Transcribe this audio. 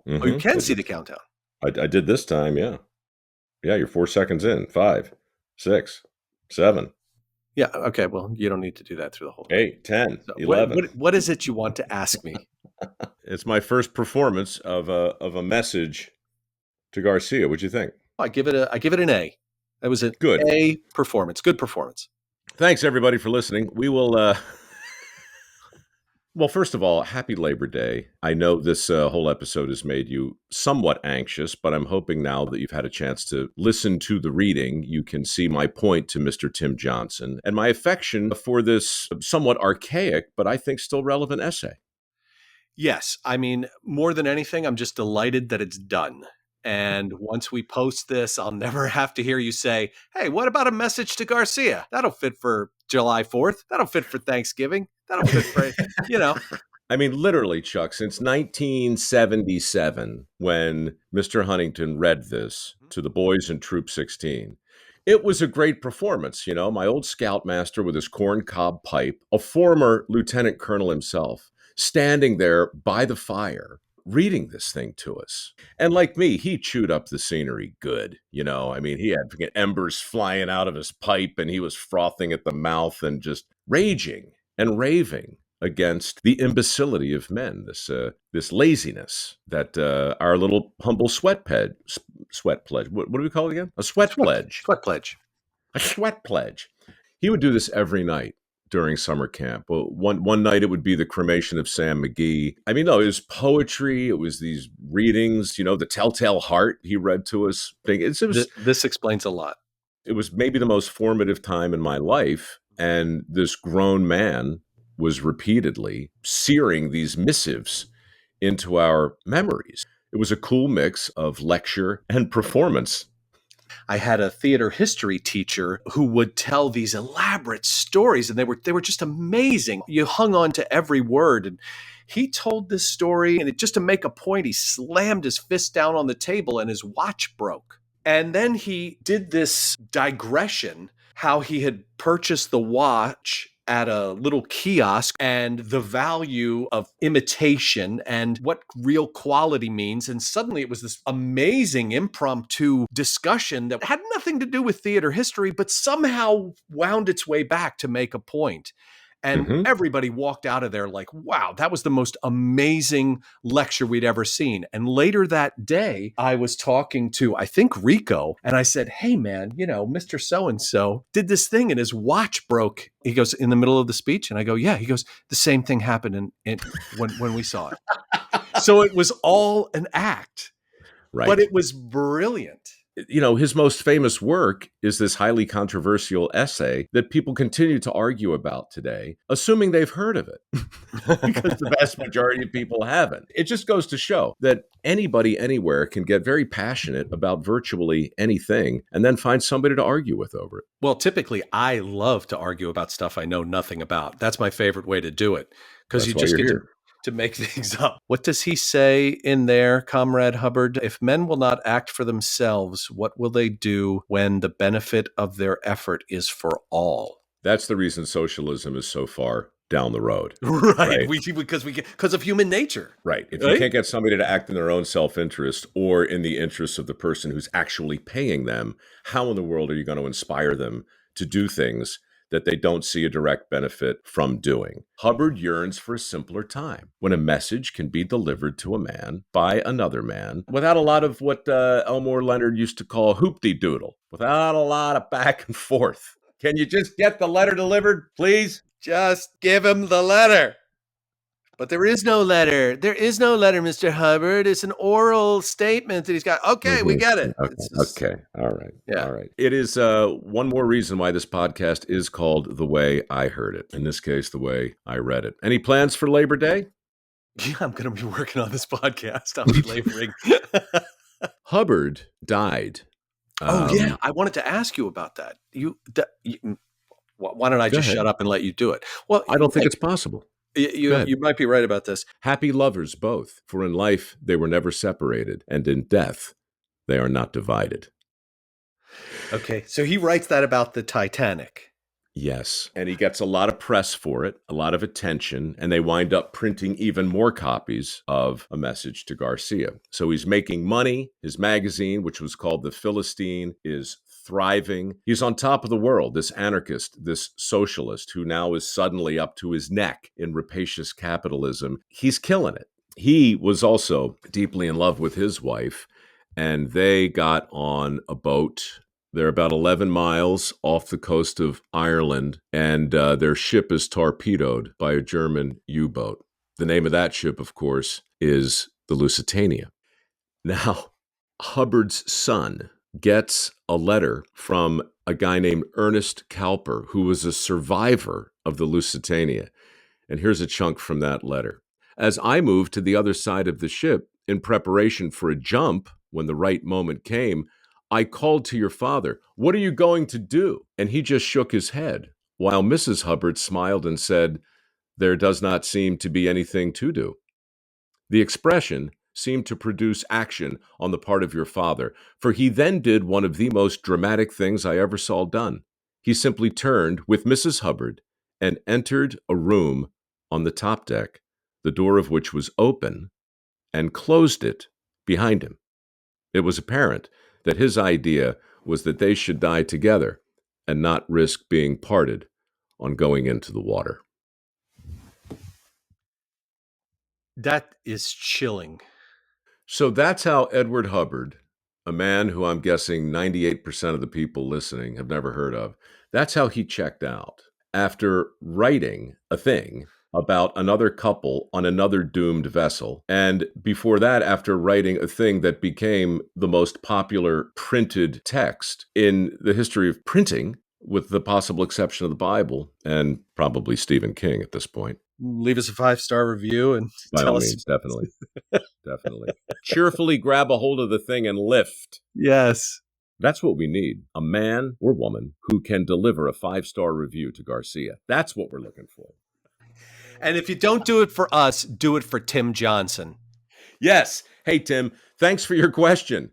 Oh, you can I see the did. countdown. I did this time, yeah. Yeah, you're 4 seconds in. 5, 6, 7, Yeah. Okay. Well, you don't need to do that through the whole thing. 8, 10, So 11. what is it you want to ask me? It's my first performance of a message to Garcia. What'd you think? I give it an A. That was an Good. A performance. Good performance. Thanks, everybody, for listening. We will, well, first of all, happy Labor Day. I know this whole episode has made you somewhat anxious, but I'm hoping now that you've had a chance to listen to the reading, you can see my point to Mr. Tim Johnson and my affection for this somewhat archaic, but I think still relevant essay. Yes. I mean, more than anything, I'm just delighted that it's done. And once we post this, I'll never have to hear you say, hey, what about a message to Garcia? That'll fit for July 4th. That'll fit for Thanksgiving. That'll fit for, I mean, literally, Chuck, since 1977, when Mr. Huntington read this to the boys in Troop 16, it was a great performance. You know, my old scoutmaster with his corncob pipe, a former lieutenant colonel himself, standing there by the fire, reading this thing to us. And like me, he chewed up the scenery good. You know, I mean, he had embers flying out of his pipe and he was frothing at the mouth and just raging and raving against the imbecility of men, this laziness that our little humble sweat pledge. What do we call it again? A sweat pledge. Sweat pledge. A sweat pledge. He would do this every night during summer camp. Well, one night it would be the cremation of Sam McGee. I mean, no, it was poetry. It was these readings. You know, the Telltale Heart he read to us. This explains a lot. It was maybe the most formative time in my life, and this grown man was repeatedly searing these missives into our memories. It was a cool mix of lecture and performance. I had a theater history teacher who would tell these elaborate stories, and they were just amazing. You hung on to every word, and he told this story, and just to make a point, he slammed his fist down on the table and his watch broke. And then he did this digression, how he had purchased the watch at a little kiosk and the value of imitation and what real quality means. And suddenly it was this amazing impromptu discussion that had nothing to do with theater history, but somehow wound its way back to make a point. And everybody walked out of there like, wow, that was the most amazing lecture we'd ever seen. And later that day, I was talking to, I think, Rico, and I said, hey, man, Mr. So-and-so did this thing and his watch broke. He goes, in the middle of the speech? And I go, yeah. He goes, the same thing happened when we saw it. So it was all an act, Right. But it was brilliant. You know, his most famous work is this highly controversial essay that people continue to argue about today, assuming they've heard of it, because the vast majority of people haven't. It just goes to show that anybody anywhere can get very passionate about virtually anything and then find somebody to argue with over it. Well, typically, I love to argue about stuff I know nothing about. That's my favorite way to do it, because you just get to make things up. What does he say in there, Comrade Hubbard? If men will not act for themselves, what will they do when the benefit of their effort is for all? That's the reason socialism is so far down the road. Right. Because of human nature. Right. If you can't get somebody to act in their own self-interest or in the interest of the person who's actually paying them, how in the world are you going to inspire them to do things that they don't see a direct benefit from doing? Hubbard yearns for a simpler time when a message can be delivered to a man by another man without a lot of what Elmore Leonard used to call hoop-de-doodle, without a lot of back and forth. Can you just get the letter delivered, please? Just give him the letter. But there is no letter. There is no letter, Mr. Hubbard. It's an oral statement that he's got. Okay, we get it. Okay. All right. Yeah. All right. It is one more reason why this podcast is called The Way I Heard It. In this case, The Way I Read It. Any plans for Labor Day? Yeah, I'm going to be working on this podcast. I'll be laboring. Hubbard died. Yeah. I wanted to ask you about that. Why don't I just shut up and let you do it? Well, I don't think it's possible. You might be right about this. Happy lovers both, for in life they were never separated, and in death they are not divided. Okay, so he writes that about the Titanic. Yes. And he gets a lot of press for it, a lot of attention, and they wind up printing even more copies of A Message to Garcia. So he's making money. His magazine, which was called The Philistine, is thriving. He's on top of the world, this anarchist, this socialist who now is suddenly up to his neck in rapacious capitalism. He's killing it. He was also deeply in love with his wife, and they got on a boat. They're about 11 miles off the coast of Ireland, and their ship is torpedoed by a German U-boat. The name of that ship, of course, is the Lusitania. Now, Hubbard's son gets a letter from a guy named Ernest Cowper, who was a survivor of the Lusitania. And here's a chunk from that letter. As I moved to the other side of the ship in preparation for a jump when the right moment came, I called to your father, "What are you going to do?" And he just shook his head, while Mrs. Hubbard smiled and said, "There does not seem to be anything to do." The expression seemed to produce action on the part of your father, for he then did one of the most dramatic things I ever saw done. He simply turned with Mrs. Hubbard and entered a room on the top deck, the door of which was open, and closed it behind him. It was apparent that his idea was that they should die together and not risk being parted on going into the water. That is chilling. So that's how Edward Hubbard, a man who I'm guessing 98% of the people listening have never heard of, that's how he checked out after writing a thing about another couple on another doomed vessel. And before that, after writing a thing that became the most popular printed text in the history of printing, with the possible exception of the Bible and probably Stephen King at this point. Leave us a 5-star review and By tell all us. means, definitely. Definitely. Cheerfully grab a hold of the thing and lift. Yes. That's what we need. A man or woman who can deliver a 5-star review to Garcia. That's what we're looking for. And if you don't do it for us, do it for Tim Johnson. Yes. Hey, Tim, thanks for your question.